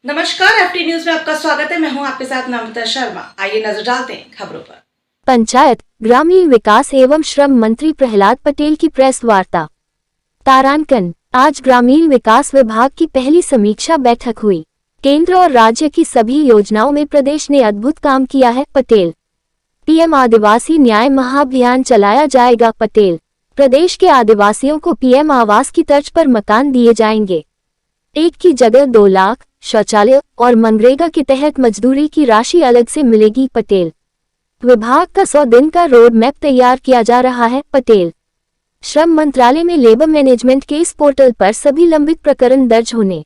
नमस्कार, FT news में आपका स्वागत है। मैं हूं आपके साथ नम्रता शर्मा। आइए नजर डालते हैं खबरों पर। पंचायत, ग्रामीण विकास एवं श्रम मंत्री प्रहलाद पटेल की प्रेस वार्ता। तारांकन, आज ग्रामीण विकास विभाग की पहली समीक्षा बैठक हुई। केंद्र और राज्य की सभी योजनाओं में प्रदेश ने अद्भुत काम किया है। पटेल। पीएम आदिवासी न्याय महाअभियान चलाया जाएगा। पटेल। प्रदेश के आदिवासियों को पीएम आवास की तर्ज पर मकान दिए जाएंगे। एक की जगह 2 लाख, शौचालय और मनरेगा के तहत मजदूरी की राशि अलग से मिलेगी। पटेल। विभाग का 100 दिन का रोड मैप तैयार किया जा रहा है। पटेल। श्रम मंत्रालय में लेबर मैनेजमेंट केस पोर्टल पर सभी लंबित प्रकरण दर्ज होने।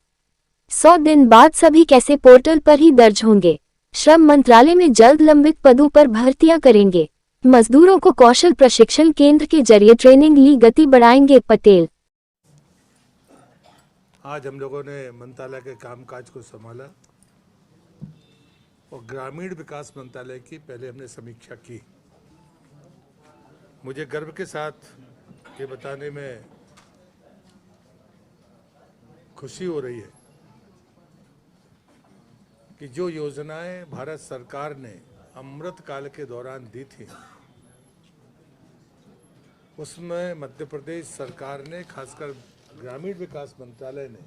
100 दिन बाद सभी कैसे पोर्टल पर ही दर्ज होंगे। श्रम मंत्रालय में जल्द लंबित पदों पर भर्तियां करेंगे। मजदूरों को कौशल प्रशिक्षण केंद्र के जरिए ट्रेनिंग ली गति बढ़ाएंगे। पटेल। आज हम लोगों ने मंत्रालय के कामकाज को संभाला और ग्रामीण विकास मंत्रालय की पहले हमने समीक्षा की। मुझे गर्व के साथ ये बताने में खुशी हो रही है कि जो योजनाएं भारत सरकार ने अमृत काल के दौरान दी थी, उसमें मध्य प्रदेश सरकार ने, खासकर ग्रामीण विकास मंत्रालय ने,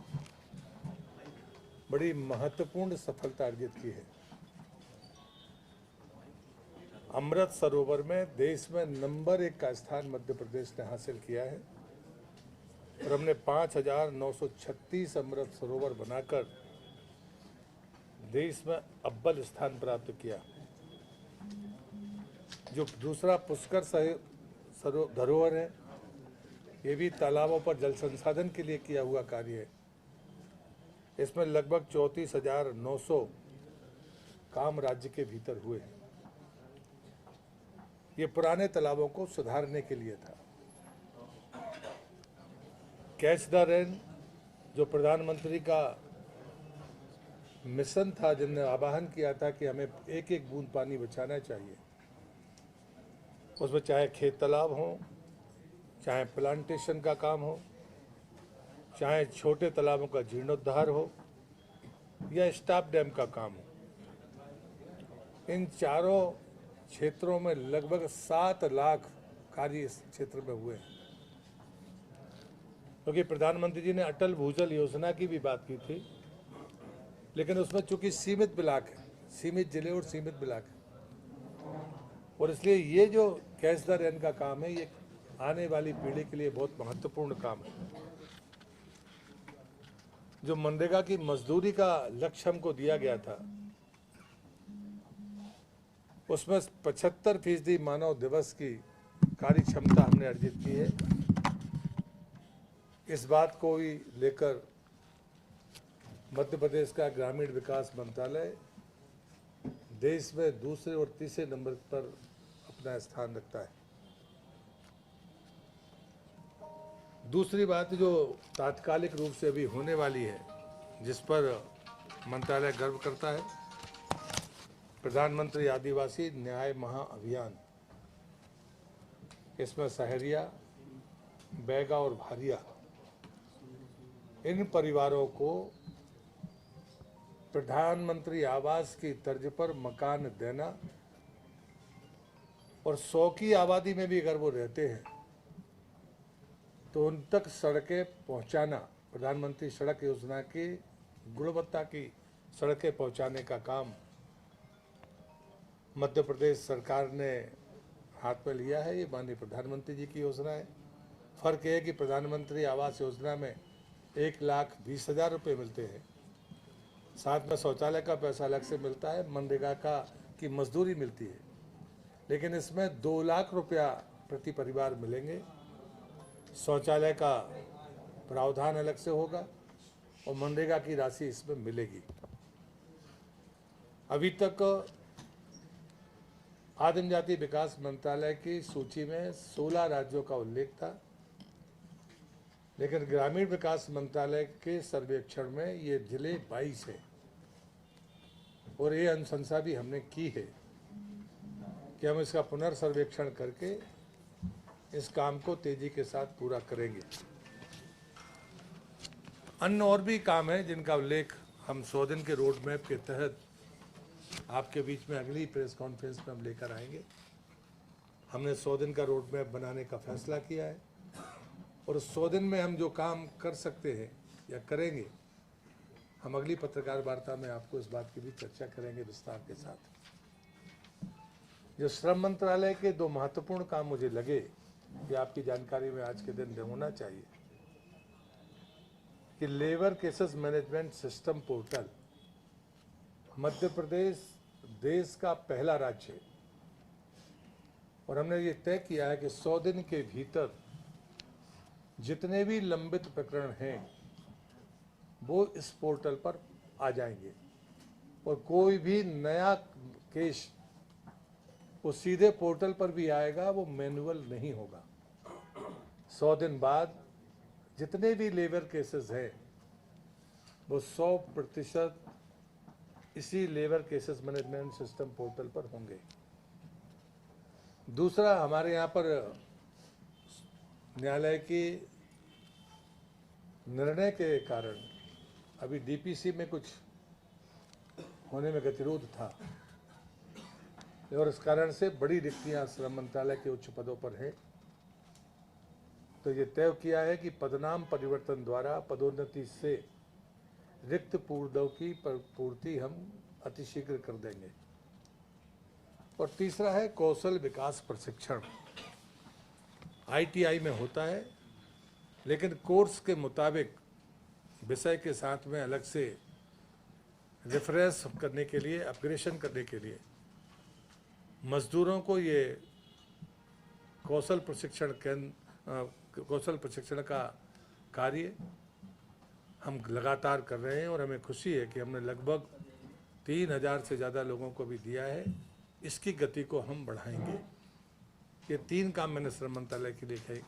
बड़ी महत्वपूर्ण सफलता अर्जित की है। अमृत सरोवर में देश में नंबर 1 का स्थान मध्य प्रदेश ने हासिल किया है और हमने 5,936 अमृत सरोवर बनाकर देश में अव्वल स्थान प्राप्त किया। जो दूसरा पुष्कर धरोहर है, ये भी तालाबों पर जल संसाधन के लिए किया हुआ कार्य है। इसमें लगभग 34,900 काम राज्य के भीतर हुए हैं। ये पुराने तालाबों को सुधारने के लिए था। कैच द रेन, जो प्रधानमंत्री का मिशन था, जिनने आह्वान किया था कि हमें एक एक बूंद पानी बचाना चाहिए, उसमें चाहे खेत तालाब हो, चाहे प्लांटेशन का काम हो, चाहे छोटे तालाबों का जीर्णोद्धार हो या स्टॉप डैम का काम हो, इन चारों क्षेत्रों में लगभग 7 लाख कार्य इस क्षेत्र में हुए हैं। क्योंकि प्रधानमंत्री जी ने अटल भूजल योजना की भी बात की थी, लेकिन उसमें चूंकि सीमित ब्लॉक है, सीमित जिले और सीमित ब्लॉक है, और इसलिए ये जो कैच द रेन का काम है, ये आने वाली पीढ़ी के लिए बहुत महत्वपूर्ण काम है। जो मनरेगा की मजदूरी का लक्ष्य हमको दिया गया था, उसमें 75% मानव दिवस की कार्य क्षमता हमने अर्जित की है। इस बात को भी लेकर मध्य प्रदेश का ग्रामीण विकास मंत्रालय देश में दूसरे और तीसरे नंबर पर अपना स्थान रखता है। दूसरी बात जो तात्कालिक रूप से अभी होने वाली है, जिस पर मंत्रालय गर्व करता है, प्रधानमंत्री आदिवासी न्याय महाअभियान। इसमें सहरिया, बैगा और भारिया, इन परिवारों को प्रधानमंत्री आवास की तर्ज पर मकान देना और 100 की आबादी में भी अगर वो रहते हैं तो उन तक सड़कें पहुंचाना, प्रधानमंत्री सड़क योजना की गुणवत्ता की सड़कें पहुंचाने का काम मध्य प्रदेश सरकार ने हाथ में लिया है। ये माननीय प्रधानमंत्री जी की योजना है। फर्क ये है कि प्रधानमंत्री आवास योजना में 1,20,000 रुपये मिलते हैं, साथ में शौचालय का पैसा अलग से मिलता है, मनरेगा की मजदूरी मिलती है, लेकिन इसमें 2 लाख रुपया प्रति परिवार मिलेंगे। शौचालय का प्रावधान अलग से होगा और मनरेगा की राशि इसमें मिलेगी। अभी तक आदिम जाति विकास मंत्रालय की सूची में 16 राज्यों का उल्लेख था, लेकिन ग्रामीण विकास मंत्रालय के सर्वेक्षण में ये जिले 22 है और ये अनुशंसा भी हमने की है कि हम इसका पुनर्सर्वेक्षण करके इस काम को तेजी के साथ पूरा करेंगे। अन्य और भी काम है जिनका उल्लेख हम 100 दिन के रोड मैप के तहत आपके बीच में अगली प्रेस कॉन्फ्रेंस में हम लेकर आएंगे। हमने 100 दिन का रोड मैप बनाने का फैसला किया है और उस 100 दिन में हम जो काम कर सकते हैं या करेंगे, हम अगली पत्रकार वार्ता में आपको इस बात की भी चर्चा करेंगे विस्तार के साथ। जो श्रम मंत्रालय के 2 महत्वपूर्ण काम मुझे लगे कि आपकी जानकारी में आज के दिन होना चाहिए कि labour cases management system portal, Madhya Pradesh देश का पहला राज्य है और हमने ये तय किया है कि 100 दिन के भीतर जितने भी लंबित प्रकरण हैं वो इस पोर्टल पर आ जाएंगे और कोई भी नया केस वो सीधे पोर्टल पर भी आएगा, वो मैनुअल नहीं होगा। 100 दिन बाद जितने भी लेबर केसेस हैं वो 100% इसी labour cases management system portal पर होंगे। दूसरा, हमारे यहाँ पर न्यायालय के निर्णय के कारण अभी डीपीसी में कुछ होने में गतिरोध था और इस कारण से बड़ी रिक्तियां श्रम मंत्रालय के उच्च पदों पर हैं। तो ये तय किया है कि पदनाम परिवर्तन द्वारा पदोन्नति से रिक्त पदों की पूर्ति हम अतिशीघ्र कर देंगे। और तीसरा है कौशल विकास प्रशिक्षण। ITI में होता है, लेकिन कोर्स के मुताबिक विषय के साथ में अलग से रेफरेंस करने के लिए, अपग्रेडेशन करने के लिए मजदूरों को ये कौशल प्रशिक्षण का कार्य हम लगातार कर रहे हैं और हमें खुशी है कि हमने लगभग 3000 से ज़्यादा लोगों को भी दिया है। इसकी गति को हम बढ़ाएंगे। ये 3 काम मैंने श्रम मंत्रालय के लिए